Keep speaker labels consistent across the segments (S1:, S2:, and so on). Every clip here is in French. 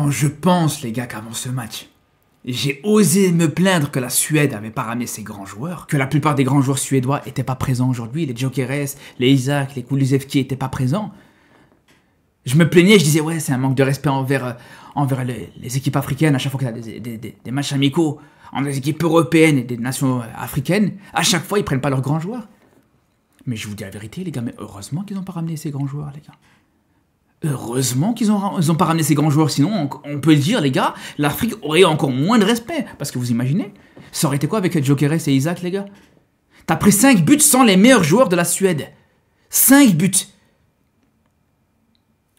S1: Quand je pense, les gars, qu'avant ce match, j'ai osé me plaindre que la Suède n'avait pas ramené ses grands joueurs, que la plupart des grands joueurs suédois n'étaient pas présents aujourd'hui, les Gyökeres, les Isak, les Kulusevski n'étaient pas présents. Je me plaignais, je disais, ouais, c'est un manque de respect envers les équipes africaines, à chaque fois qu'il y a des matchs amicaux, entre les équipes européennes et des nations africaines, à chaque fois, ils prennent pas leurs grands joueurs. Mais je vous dis la vérité, les gars, mais heureusement qu'ils n'ont pas ramené ces grands joueurs, les gars. Heureusement qu'ils n'ont pas ramené ces grands joueurs, sinon, on peut le dire, les gars, l'Afrique aurait encore moins de respect. Parce que vous imaginez, ça aurait été quoi avec Gyökeres et Isak, les gars? T'as pris 5 buts sans les meilleurs joueurs de la Suède. 5 buts.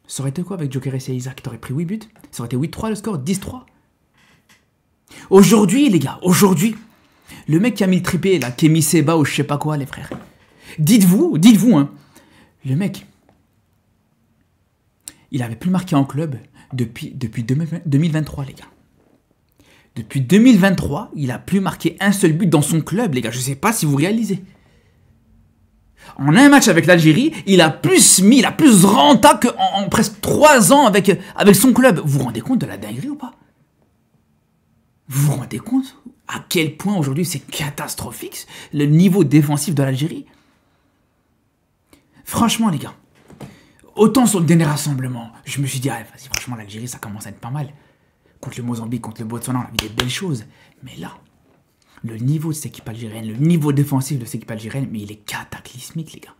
S1: Ça aurait été quoi avec Gyökeres et Isak? T'aurais pris 8 buts? Ça aurait été 8-3 le score, 10-3. Aujourd'hui, les gars, aujourd'hui, le mec qui a mis le triplé, là, Kemi Seba ou je sais pas quoi, les frères. Dites-vous, hein, le mec, il avait plus marqué en club depuis 2023, les gars. Depuis 2023, il a plus marqué un seul but dans son club, les gars. Je sais pas si vous réalisez. En un match avec l'Algérie, il a plus renta qu'en presque 3 ans avec son club. Vous vous rendez compte de la dinguerie ou pas? Vous vous rendez compte à quel point aujourd'hui c'est catastrophique le niveau défensif de l'Algérie? Franchement, les gars, autant sur le dernier rassemblement, je me suis dit, ah, vas-y, franchement, l'Algérie, ça commence à être pas mal. Contre le Mozambique, contre le Botswana, on a vu des belles choses. Mais là, le niveau de cette équipe algérienne, le niveau défensif de cette équipe algérienne, mais il est cataclysmique, les gars.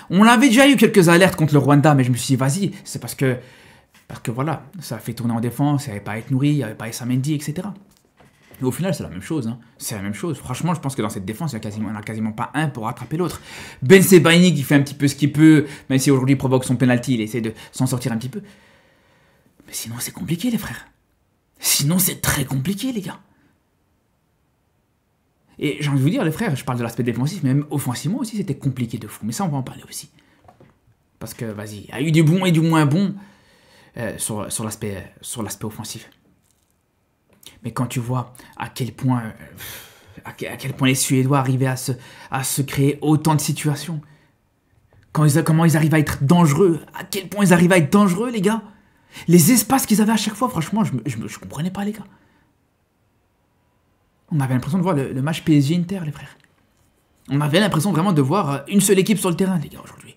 S1: On avait déjà eu quelques alertes contre le Rwanda, mais je me suis dit, vas-y, c'est parce que voilà, ça a fait tourner en défense, il n'y avait pas Aït Nouri, il n'y avait pas Issa Mendy, etc. Et au final, c'est la même chose. Hein. C'est la même chose. Franchement, je pense que dans cette défense, il n'y en a quasiment pas un pour rattraper l'autre. Ben Sebaini qui fait un petit peu ce qu'il peut, même si aujourd'hui il provoque son penalty, il essaie de s'en sortir un petit peu. Mais sinon, c'est compliqué, les frères. Sinon, c'est très compliqué, les gars. Et j'ai envie de vous dire, les frères, je parle de l'aspect défensif, mais même offensivement aussi, c'était compliqué de fou. Mais ça, on va en parler aussi. Parce que, vas-y, il y a eu du bon et du moins bon sur l'aspect offensif. Mais quand tu vois à quel point les Suédois arrivaient à se créer autant de situations, comment ils arrivent à être dangereux, à quel point ils arrivent à être dangereux, les gars. Les espaces qu'ils avaient à chaque fois, franchement, je comprenais pas, les gars. On avait l'impression de voir le match PSG-Inter, les frères. On avait l'impression vraiment de voir une seule équipe sur le terrain, les gars, aujourd'hui.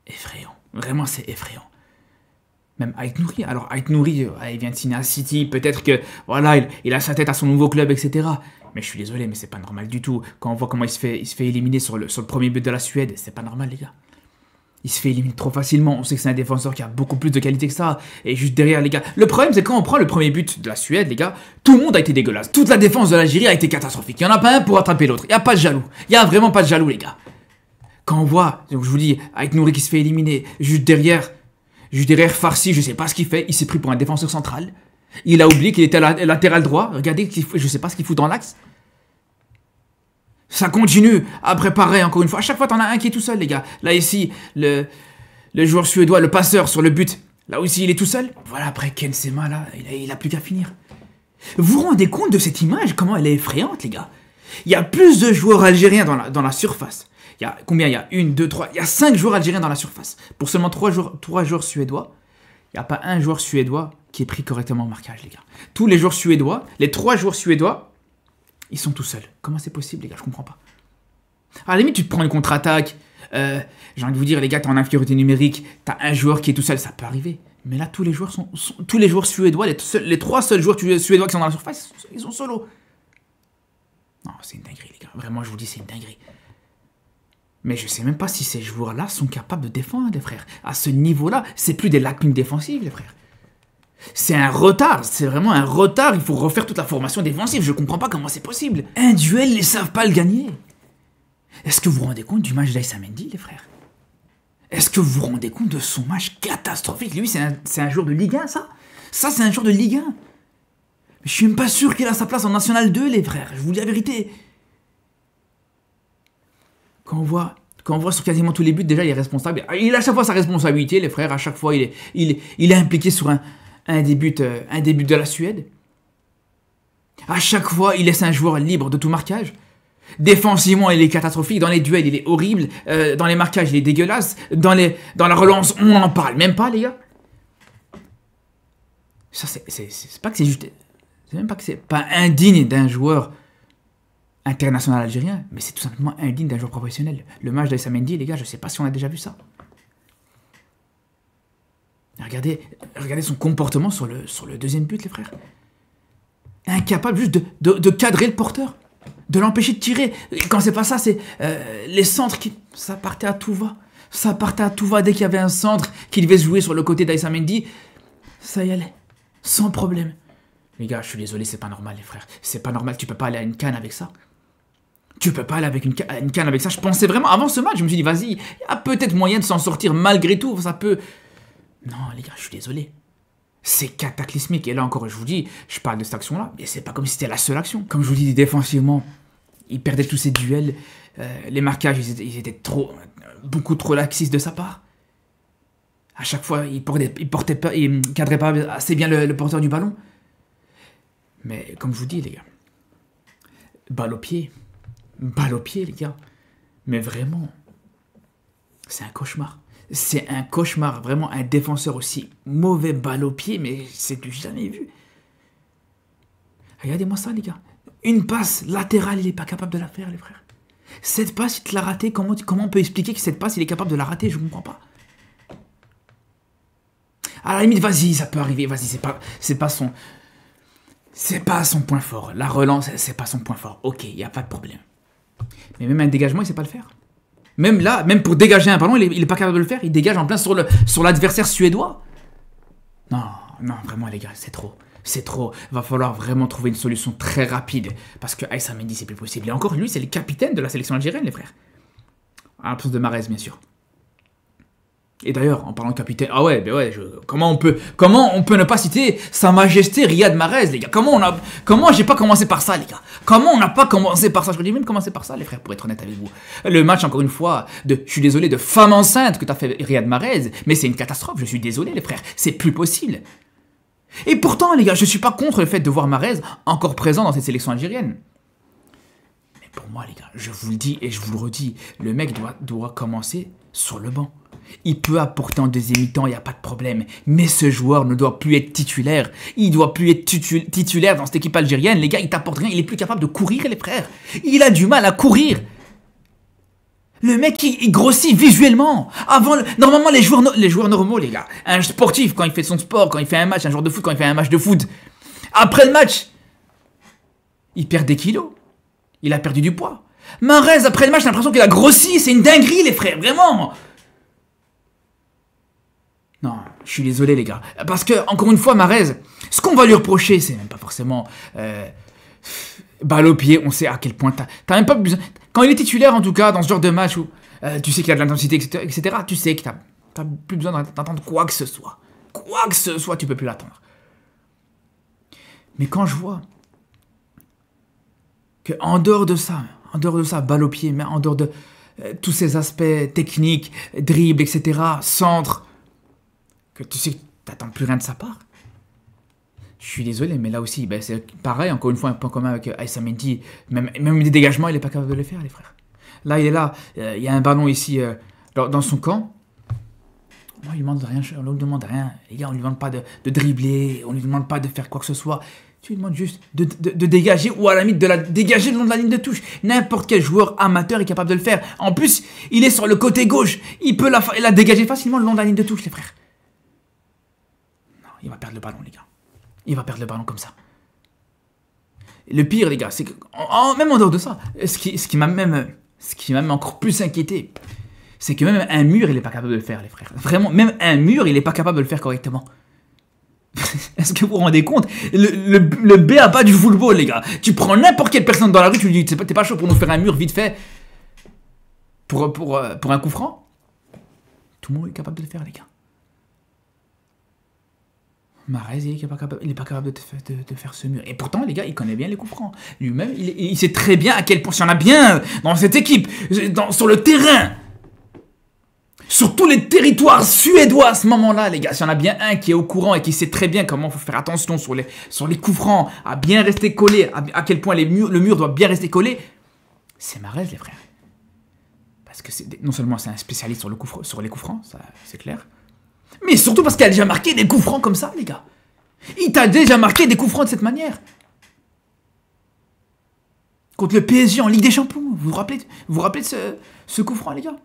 S1: Effrayant. Vraiment, c'est effrayant. Même Aït Nouri. Alors, Aït Nouri, il vient de signer à City. Peut-être que, voilà, il a sa tête à son nouveau club, etc. Mais je suis désolé, mais c'est pas normal du tout. Quand on voit comment il se fait éliminer sur le premier but de la Suède, c'est pas normal, les gars. Il se fait éliminer trop facilement. On sait que c'est un défenseur qui a beaucoup plus de qualité que ça. Et juste derrière, les gars. Le problème, c'est quand on prend le premier but de la Suède, les gars, tout le monde a été dégueulasse. Toute la défense de l'Algérie a été catastrophique. Il n'y en a pas un pour attraper l'autre. Il n'y a pas de jaloux. Il n'y a vraiment pas de jaloux, les gars. Quand on voit, donc je vous dis, Aït Nouri qui se fait éliminer, juste derrière Farsi, je sais pas ce qu'il fait. Il s'est pris pour un défenseur central. Il a oublié qu'il était latéral droit. Regardez, je sais pas ce qu'il fout dans l'axe. Ça continue à préparer encore une fois. À chaque fois, t'en as un qui est tout seul, les gars. Là, ici, le joueur suédois, le passeur sur le but. Là aussi, il est tout seul. Voilà, après Ken Sema, là, il a plus qu'à finir. Vous vous rendez compte de cette image? Comment elle est effrayante, les gars? Il y a plus de joueurs algériens dans la surface. Il y a combien? Il y a 1, 2, 3. Il y a 5 joueurs algériens dans la surface. Pour seulement 3 joueurs suédois. Il n'y a pas un joueur suédois qui est pris correctement au marquage, les gars. Tous les joueurs suédois, les 3 joueurs suédois, ils sont tout seuls. Comment c'est possible, les gars? Je comprends pas. À la limite, tu te prends une contre-attaque. J'ai envie de vous dire, les gars, t'es en infériorité numérique. T'as un joueur qui est tout seul. Ça peut arriver. Mais là, tous les joueurs tous les joueurs suédois, les 3 seuls joueurs suédois qui sont dans la surface, ils sont solo. Non, c'est une dinguerie, les gars. Vraiment, je vous dis, c'est une dinguerie. Mais je sais même pas si ces joueurs-là sont capables de défendre, les frères. À ce niveau-là, c'est plus des lacunes défensives, les frères. C'est un retard, c'est vraiment un retard. Il faut refaire toute la formation défensive. Je comprends pas comment c'est possible. Un duel, ils savent pas le gagner. Est-ce que vous vous rendez compte du match d'Issa Mendy, les frères? Est-ce que vous vous rendez compte de son match catastrophique? Lui, c'est un joueur de Ligue 1, ça? Ça, c'est un joueur de Ligue 1. Mais je suis même pas sûr qu'il a sa place en National 2, les frères. Je vous dis la vérité. Quand on voit sur quasiment tous les buts, déjà, il est responsable. Il a à chaque fois sa responsabilité, les frères. À chaque fois, il est impliqué sur un des buts de la Suède. À chaque fois, il laisse un joueur libre de tout marquage. Défensivement, il est catastrophique. Dans les duels, il est horrible. Dans les marquages, il est dégueulasse. Dans la relance, on n'en parle même pas, les gars. Ça, c'est pas que c'est juste... C'est même pas que c'est pas indigne d'un joueur international algérien, mais c'est tout simplement indigne d'un joueur professionnel. Le match d'Aïssa Mendy, les gars, je sais pas si on a déjà vu ça. Regardez son comportement sur le deuxième but, les frères. Incapable juste de cadrer le porteur, de l'empêcher de tirer. Et quand c'est pas ça, c'est les centres qui... Ça partait à tout va. Ça partait à tout va dès qu'il y avait un centre qui devait se jouer sur le côté d'Aïssa Mendy. Ça y allait, sans problème. Les gars, je suis désolé, c'est pas normal, les frères. C'est pas normal, tu peux pas aller à une CAN avec ça. Tu peux pas aller avec une CAN avec ça. Je pensais vraiment, avant ce match, je me suis dit, vas-y, il y a peut-être moyen de s'en sortir malgré tout, ça peut... Non, les gars, je suis désolé. C'est cataclysmique. Et là encore, je vous dis, je parle de cette action-là, mais c'est pas comme si c'était la seule action. Comme je vous dis, défensivement, il perdait tous ses duels. Les marquages, ils étaient beaucoup trop laxistes de sa part. À chaque fois, il cadrait pas assez bien le porteur du ballon. Mais comme je vous dis, les gars, balle au pied, les gars. Mais vraiment, c'est un cauchemar. C'est un cauchemar, vraiment, un défenseur aussi mauvais balle au pied, mais c'est du jamais vu. Regardez-moi ça, les gars. Une passe latérale, il n'est pas capable de la faire, les frères. Cette passe, il te l'a raté. Comment on peut expliquer que cette passe, il est capable de la rater? Je ne comprends pas. À la limite, vas-y, ça peut arriver. Vas-y, c'est pas son point fort. La relance, c'est pas son point fort. Ok, il n'y a pas de problème. Mais même un dégagement, il ne sait pas le faire. Même là, même pour dégager un ballon, il est pas capable de le faire. Il dégage en plein sur l'adversaire suédois. Non, vraiment, les gars, c'est trop. C'est trop. Va falloir vraiment trouver une solution très rapide. Parce que Aïssa Mendy, c'est plus possible. Et encore, lui, c'est le capitaine de la sélection algérienne, les frères. À l'absence de Mahrez, bien sûr. Et d'ailleurs, en parlant de capitaine, ah ouais, ben ouais, comment on peut ne pas citer Sa Majesté Riyad Mahrez, les gars? Comment j'ai pas commencé par ça, les gars? Comment on n'a pas commencé par ça? Je dis même commencer par ça, les frères, pour être honnête avec vous. Le match, encore une fois, je suis désolé, de femme enceinte que t'as fait Riyad Mahrez, mais c'est une catastrophe, je suis désolé, les frères, c'est plus possible. Et pourtant, les gars, je suis pas contre le fait de voir Mahrez encore présent dans cette sélection algérienne. Mais pour moi, les gars, je vous le dis et je vous le redis, le mec doit commencer sur le banc. Il peut apporter en deuxième mi-temps, il n'y a pas de problème. Mais ce joueur ne doit plus être titulaire. Il ne doit plus être titulaire dans cette équipe algérienne. Les gars, il t'apporte rien. Il est plus capable de courir, les frères. Il a du mal à courir. Le mec, il grossit visuellement. Normalement, les joueurs normaux, les gars. Un sportif, quand il fait son sport, quand il fait un match, un joueur de foot, quand il fait un match de foot. Après le match, il perd des kilos. Il a perdu du poids. Mahrez, après le match, j'ai l'impression qu'il a grossi. C'est une dinguerie, les frères, vraiment. Non, je suis désolé, les gars. Parce que, encore une fois, Mahrez, ce qu'on va lui reprocher, c'est même pas forcément balle au pied. On sait à quel point t'as même pas besoin. Quand il est titulaire, en tout cas, dans ce genre de match où tu sais qu'il a de l'intensité, etc., tu sais que t'as plus besoin d'entendre quoi que ce soit. Quoi que ce soit, tu peux plus l'attendre. Mais quand je vois que en dehors de ça, balle au pied, mais en dehors de tous ces aspects techniques, dribble, etc., centre, que tu sais que t'attends plus rien de sa part. Je suis désolé, mais là aussi, c'est pareil, encore une fois, un point commun avec Aïssa Mendy. Même des dégagements, il n'est pas capable de les faire, les frères. Là, il est là, il y a un ballon ici dans son camp. On lui demande rien, les gars, on lui demande pas de dribbler, on lui demande pas de faire quoi que ce soit. Tu lui demandes juste de dégager, ou à la limite de la dégager le long de la ligne de touche. N'importe quel joueur amateur est capable de le faire. En plus, il est sur le côté gauche, il peut la dégager facilement le long de la ligne de touche, les frères. Il va perdre le ballon, les gars. Il va perdre le ballon comme ça. Et le pire, les gars, c'est que, même en dehors de ça, ce qui m'a même encore plus inquiété, c'est que même un mur, il n'est pas capable de le faire, les frères. Vraiment, même un mur, il n'est pas capable de le faire correctement. Est-ce que vous vous rendez compte? Le b.a.-ba du football, les gars. Tu prends n'importe quelle personne dans la rue, tu lui dis, t'es pas chaud pour nous faire un mur vite fait pour un coup franc? Tout le monde est capable de le faire, les gars. Mahrez, il n'est pas capable de faire ce mur. Et pourtant, les gars, il connaît bien les coups francs. Lui-même, il sait très bien à quel point, s'il y en a bien dans cette équipe, sur le terrain, sur tous les territoires suédois à ce moment-là, les gars, s'il y en a bien un qui est au courant et qui sait très bien comment il faut faire attention sur les coups francs, à bien rester collé, à quel point le mur doit bien rester collé, c'est Mahrez, les frères. Parce que non seulement c'est un spécialiste sur les coups francs, ça, c'est clair, mais surtout parce qu'il a déjà marqué des coups francs comme ça, les gars. Il t'a déjà marqué des coups francs de cette manière. Contre le PSG en Ligue des Champions. Vous vous rappelez de ce coup franc, les gars?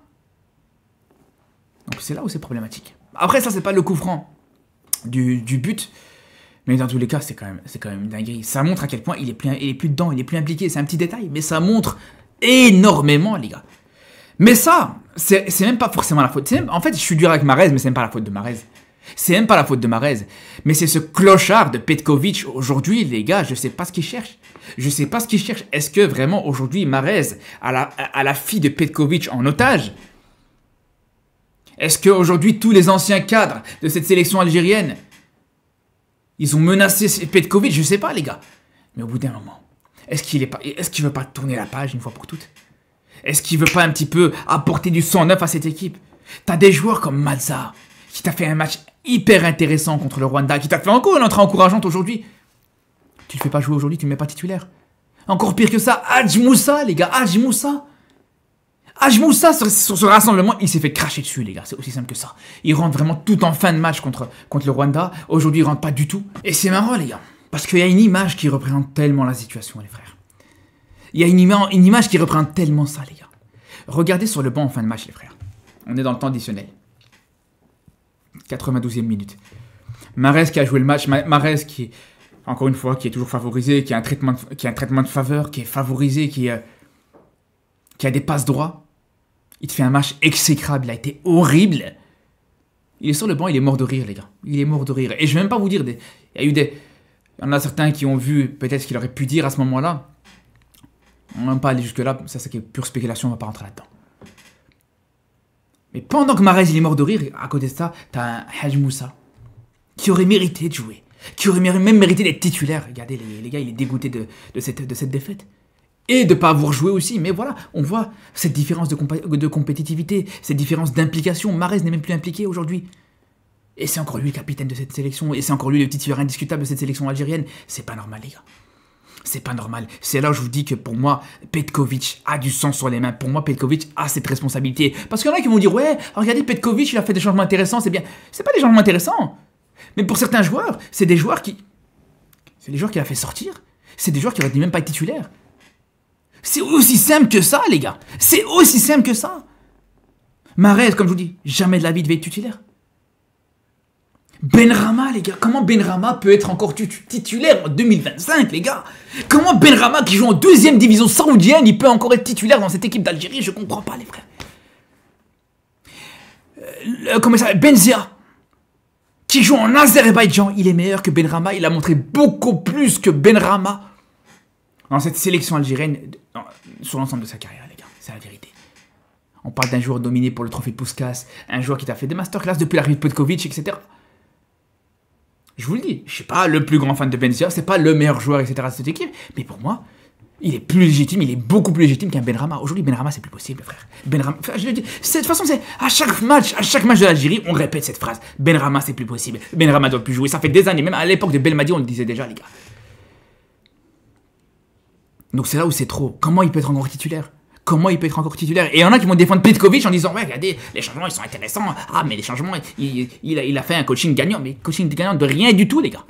S1: Donc c'est là où c'est problématique. Après, ça, c'est pas le coup franc du but. Mais dans tous les cas, c'est quand même une dinguerie. Ça montre à quel point il est plus dedans, il est plus impliqué. C'est un petit détail, mais ça montre énormément, les gars. Mais ça, c'est même pas forcément la faute. En fait, je suis dur avec Mahrez, mais c'est même pas la faute de Mahrez. C'est même pas la faute de Mahrez. Mais c'est ce clochard de Petkovic. Aujourd'hui, les gars, je sais pas ce qu'il cherche. Je sais pas ce qu'il cherche. Est-ce que vraiment, aujourd'hui, Mahrez a la fille de Petkovic en otage? Est-ce qu'aujourd'hui, tous les anciens cadres de cette sélection algérienne, ils ont menacé Petkovic? Je sais pas, les gars. Mais au bout d'un moment, est-ce qu'il veut pas tourner la page une fois pour toutes? Est-ce qu'il veut pas un petit peu apporter du sang neuf à cette équipe? T'as des joueurs comme Malza, qui t'a fait un match hyper intéressant contre le Rwanda, qui t'a fait encore une entrée encourageante aujourd'hui. Tu ne fais pas jouer aujourd'hui, tu ne mets pas titulaire. Encore pire que ça, Hadj Moussa, les gars, Hadj Moussa. Hadj Moussa, sur ce rassemblement, il s'est fait cracher dessus, les gars. C'est aussi simple que ça. Il rentre vraiment tout en fin de match contre le Rwanda. Aujourd'hui, il rentre pas du tout. Et c'est marrant, les gars. Parce qu'il y a une image qui représente tellement la situation, les frères. Il y a une image qui représente tellement ça, les gars. Regardez sur le banc en fin de match, les frères. On est dans le temps additionnel. 92e minute. Mahrez qui a joué le match. Mahrez qui, encore une fois, qui est toujours favorisé, qui a un traitement de faveur, qui est favorisé, qui a des passes droits. Il te fait un match exécrable, il a été horrible. Il est sur le banc, il est mort de rire, les gars. Il est mort de rire. Et je vais même pas vous dire, il y en a certains qui ont vu peut-être ce qu'il aurait pu dire à ce moment-là. On ne va même pas aller jusque-là, ça c'est pure spéculation, on va pas rentrer là-dedans. Mais pendant que Mahrez il est mort de rire, à côté de ça, t'as un Hadj Moussa qui aurait mérité de jouer, qui aurait même mérité d'être titulaire. Regardez, les gars, il est dégoûté de cette défaite. Et de ne pas avoir joué aussi. Mais voilà, on voit cette différence de compétitivité, cette différence d'implication. Mahrez n'est même plus impliqué aujourd'hui. Et c'est encore lui le capitaine de cette sélection. Et c'est encore lui le titulaire indiscutable de cette sélection algérienne. C'est pas normal, les gars. C'est pas normal. C'est là où je vous dis que pour moi, Petkovic a du sang sur les mains. Pour moi, Petkovic a cette responsabilité. Parce qu'il y en a qui vont dire, ouais, regardez, Petkovic, il a fait des changements intéressants, c'est bien. C'est pas des changements intéressants. Mais pour certains joueurs, c'est des joueurs qu'il a fait sortir. C'est des joueurs qui auraient dû même pas être titulaires. C'est aussi simple que ça, les gars. C'est aussi simple que ça. Mahrez, comme je vous dis, jamais de la vie devait être titulaire. Benrahma, les gars, comment Benrahma peut être encore titulaire en 2025, les gars? Comment Benrahma, qui joue en 2e division saoudienne, il peut encore être titulaire dans cette équipe d'Algérie? Je comprends pas, les frères. Comment ça s'appelle? Benzia, qui joue en Azerbaïdjan, il est meilleur que Benrahma. Il a montré beaucoup plus que Benrahma dans cette sélection algérienne sur l'ensemble de sa carrière, les gars. C'est la vérité. On parle d'un joueur dominé pour le trophée de Puskás, un joueur qui t'a fait des masterclass depuis l'arrivée de Petkovic, etc. Je vous le dis, je ne suis pas le plus grand fan de Benzia, c'est pas le meilleur joueur, etc. de cette équipe, mais pour moi, il est plus légitime, il est beaucoup plus légitime qu'un Benrahma. Aujourd'hui, Benrahma, c'est plus possible, frère. Benrahma, je le dis, de toute façon, c'est à chaque match de l'Algérie, on répète cette phrase. Benrahma, c'est plus possible. Benrahma doit plus jouer. Ça fait des années, même à l'époque de Belmadi, on le disait déjà, les gars. Donc c'est là où c'est trop. Comment il peut être encore titulaire? Comment il peut être encore titulaire? Et il y en a qui vont défendre Petkovic en disant, ouais, regardez, les changements, ils sont intéressants. Ah, mais les changements, il a fait un coaching gagnant. Mais coaching gagnant de rien du tout, les gars.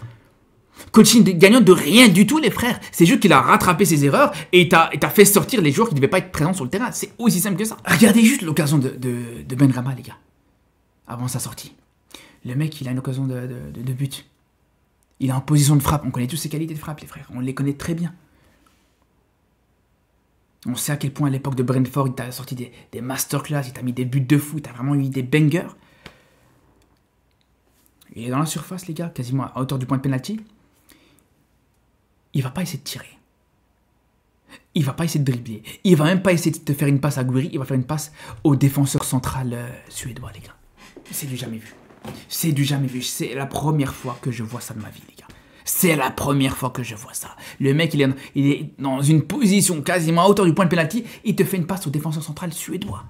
S1: Coaching gagnant de rien du tout, les frères. C'est juste qu'il a rattrapé ses erreurs et il t'a fait sortir les joueurs qui ne devaient pas être présents sur le terrain. C'est aussi simple que ça. Regardez juste l'occasion de Benrahma, les gars. Avant sa sortie. Le mec, il a une occasion de but. Il est en position de frappe. On connaît tous ses qualités de frappe, les frères. On les connaît très bien. On sait à quel point à l'époque de Brentford, il t'a sorti des masterclass, il t'a mis des buts de fou, il t'a vraiment eu des bangers. Il est dans la surface, les gars, quasiment à hauteur du point de pénalty. Il va pas essayer de tirer. Il va pas essayer de dribbler. Il va même pas essayer de te faire une passe à Gouiri, il va faire une passe au défenseur central suédois, les gars. C'est du jamais vu. C'est du jamais vu. C'est la première fois que je vois ça de ma vie, les gars. C'est la première fois que je vois ça. Le mec, il est dans une position quasiment à hauteur du point de pénalty. Il te fait une passe au défenseur central suédois.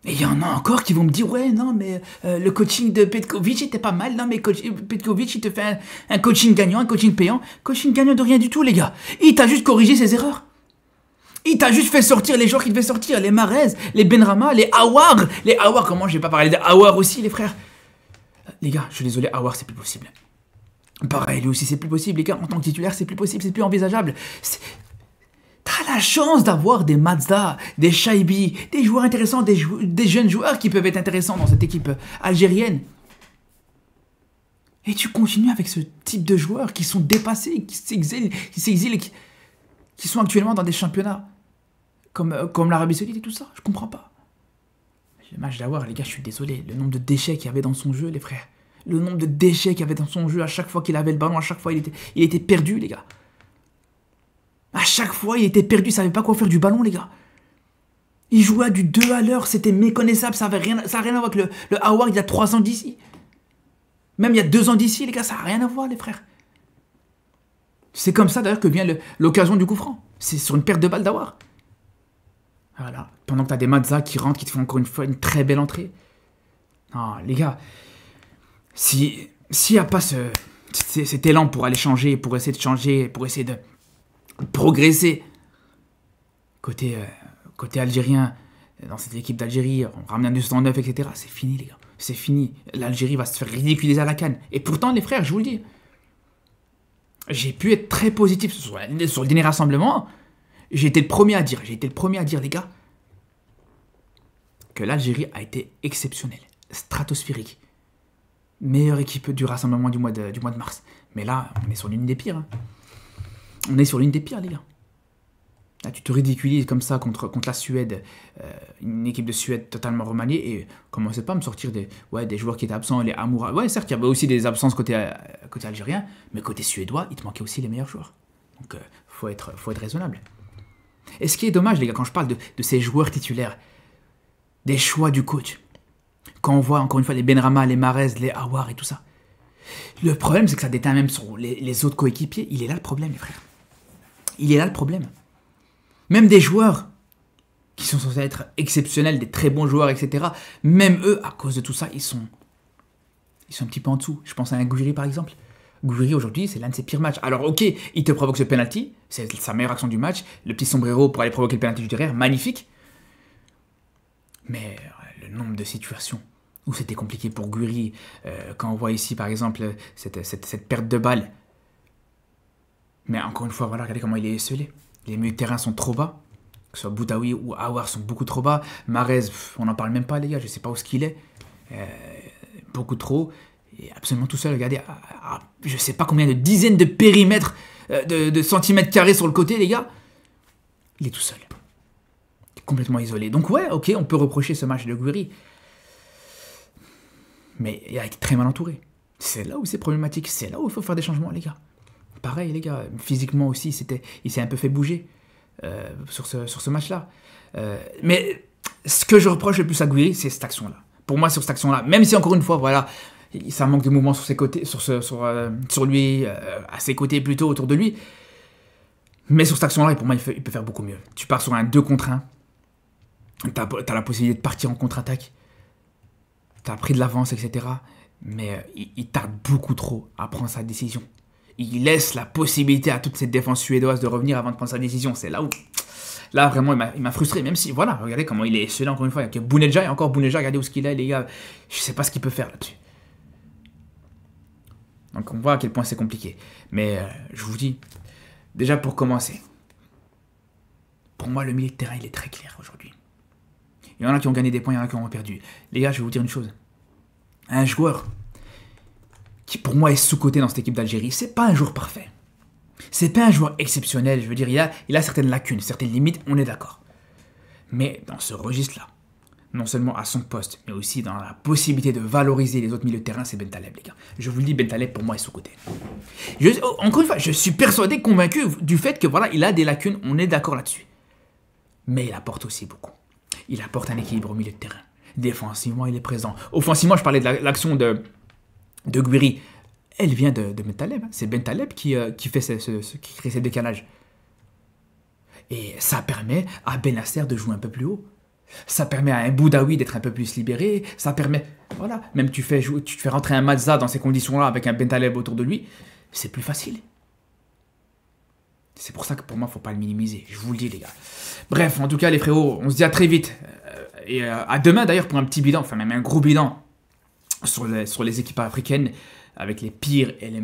S1: Et il y en a encore qui vont me dire, ouais, non, mais le coaching de Petkovic était pas mal. Non, mais Petkovic, il te fait un coaching gagnant, un coaching payant. Coaching gagnant de rien du tout, les gars. Il t'a juste corrigé ses erreurs. Il t'a juste fait sortir les joueurs qu'il devait sortir. Les Mahrez, les Benrahma, les Aouar. Les Aouar, comment je vais pas parler des Aouar aussi, les frères? Les gars, je suis désolé, Aouar, c'est plus possible. Pareil, lui aussi, c'est plus possible. Les gars, en tant que titulaire, c'est plus possible, c'est plus envisageable. T'as la chance d'avoir des Mazda, des Shaibi, des joueurs intéressants, des jeunes joueurs qui peuvent être intéressants dans cette équipe algérienne. Et tu continues avec ce type de joueurs qui sont dépassés, qui s'exilent, qui sont actuellement dans des championnats comme l'Arabie Saoudite et tout ça. Je comprends pas. Le match d'Aouar, les gars, je suis désolé. Le nombre de déchets qu'il y avait dans son jeu, les frères. Le nombre de déchets qu'il y avait dans son jeu, à chaque fois qu'il avait le ballon, à chaque fois il était perdu, les gars. À chaque fois, il était perdu, il savait pas quoi faire du ballon, les gars. Il jouait à du 2 à l'heure, c'était méconnaissable, ça n'a rien à voir avec le Aouar il y a 3 ans d'ici. Même il y a 2 ans d'ici, les gars, ça n'a rien à voir, les frères. C'est comme ça, d'ailleurs, que vient l'occasion du coup franc. C'est sur une perte de balle d'Aouar. Voilà. Pendant que tu as des Mazza qui rentrent, qui te font encore une fois une très belle entrée. Non, les gars, s'il n'y a pas cet élan pour aller changer, pour essayer de changer, pour essayer de progresser côté algérien, dans cette équipe d'Algérie, en ramenant du 109, etc., c'est fini, les gars. C'est fini. L'Algérie va se faire ridiculiser à la CAN. Et pourtant, les frères, je vous le dis, j'ai pu être très positif sur le dernier rassemblement. J'ai été le premier à dire, les gars, que l'Algérie a été exceptionnelle, stratosphérique. Meilleure équipe du rassemblement du mois de mars. Mais là, on est sur l'une des pires. Hein. On est sur l'une des pires, les gars. Là, tu te ridiculises comme ça contre la Suède, une équipe de Suède totalement remaniée, et commencez pas à me sortir des joueurs qui étaient absents, les Amoura. Ouais, certes, il y avait aussi des absences côté algérien, mais côté suédois, il te manquait aussi les meilleurs joueurs. Donc, faut être raisonnable. Et ce qui est dommage, les gars, quand je parle de ces joueurs titulaires, des choix du coach, quand on voit encore une fois les Benrahma, les Mahrez, les Aouar et tout ça, le problème, c'est que ça déteint même sur les autres coéquipiers. Il est là le problème, les frères. Il est là le problème. Même des joueurs qui sont censés être exceptionnels, des très bons joueurs, etc., même eux, à cause de tout ça, ils sont un petit peu en dessous. Je pense à un Gouiri, par exemple. Gouiri, aujourd'hui, c'est l'un de ses pires matchs. Alors, ok, il te provoque ce penalty, c'est sa meilleure action du match, le petit sombrero pour aller provoquer le penalty du derrière, magnifique. Mais le nombre de situations où c'était compliqué pour Gouiri, quand on voit ici, par exemple, cette perte de balle. Mais encore une fois, voilà, regardez comment il est esselé. Les milieux de terrain sont trop bas, que ce soit Boudaoui ou Aouar sont beaucoup trop bas. Mahrez, on n'en parle même pas, les gars, je ne sais pas où ce qu'il est. Beaucoup trop. Et absolument tout seul, regardez, je ne sais pas combien de dizaines de périmètres, de centimètres carrés sur le côté, les gars. Il est tout seul. Complètement isolé. Donc ouais, ok, on peut reprocher ce match de Gouiri. Mais il a été très mal entouré. C'est là où c'est problématique, c'est là où il faut faire des changements, les gars. Pareil, les gars, physiquement aussi, il s'est un peu fait bouger sur ce match-là. Mais ce que je reproche le plus à Gouiri, c'est cette action-là. Pour moi, sur cette action-là, même si encore une fois, voilà, ça manque de mouvement sur ses côtés, sur lui, à ses côtés plutôt, autour de lui. Mais sur cette action-là, pour moi, il peut faire beaucoup mieux. Tu pars sur un 2 contre 1. T'as la possibilité de partir en contre-attaque. T'as pris de l'avance, etc. Mais il tarde beaucoup trop à prendre sa décision. Il laisse la possibilité à toute cette défense suédoise de revenir avant de prendre sa décision. C'est là où... Là, vraiment, il m'a frustré. Même si, voilà, regardez comment il est excellent encore une fois. Il y a Bounedjah, et encore Bounedjah, regardez où ce qu'il est, les gars. Je sais pas ce qu'il peut faire là-dessus. Donc on voit à quel point c'est compliqué. Mais je vous dis, déjà pour commencer, pour moi, le milieu de terrain, il est très clair aujourd'hui. Il y en a qui ont gagné des points, il y en a qui ont perdu. Les gars, je vais vous dire une chose. Un joueur qui, pour moi, est sous-coté dans cette équipe d'Algérie, c'est pas un joueur parfait. C'est pas un joueur exceptionnel. Je veux dire, il a certaines lacunes, certaines limites, on est d'accord. Mais dans ce registre-là, non seulement à son poste, mais aussi dans la possibilité de valoriser les autres milieux de terrain, c'est Bentaleb, les gars. Je vous le dis, Bentaleb, pour moi, est sous-coté. Encore une fois, je suis persuadé, convaincu du fait que, voilà, il a des lacunes, on est d'accord là-dessus. Mais il apporte aussi beaucoup. Il apporte un équilibre au milieu de terrain. Défensivement, il est présent. Offensivement, je parlais de l'action de Gouiri. Elle vient de Bentaleb. C'est Bentaleb qui crée ces décalages. Et ça permet à Benasser de jouer un peu plus haut. Ça permet à un Boudaoui d'être un peu plus libéré. Ça permet... Voilà. Même tu fais rentrer un Mazza dans ces conditions-là avec un Bentaleb autour de lui. C'est plus facile. C'est pour ça que pour moi, il ne faut pas le minimiser. Je vous le dis, les gars. Bref, en tout cas, les frérots, on se dit à très vite. Et à demain, d'ailleurs, pour un petit bilan, enfin même un gros bilan sur les équipes africaines, avec les pires et les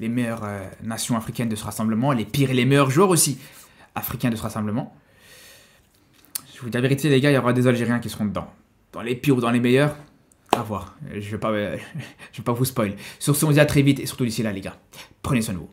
S1: meilleures nations africaines de ce rassemblement, les pires et les meilleurs joueurs aussi africains de ce rassemblement. Je vous dis la vérité, les gars, il y aura des Algériens qui seront dedans. Dans les pires ou dans les meilleurs, à voir. Je vais pas vous spoil. Sur ce, on se dit à très vite et surtout d'ici là, les gars. Prenez soin de vous.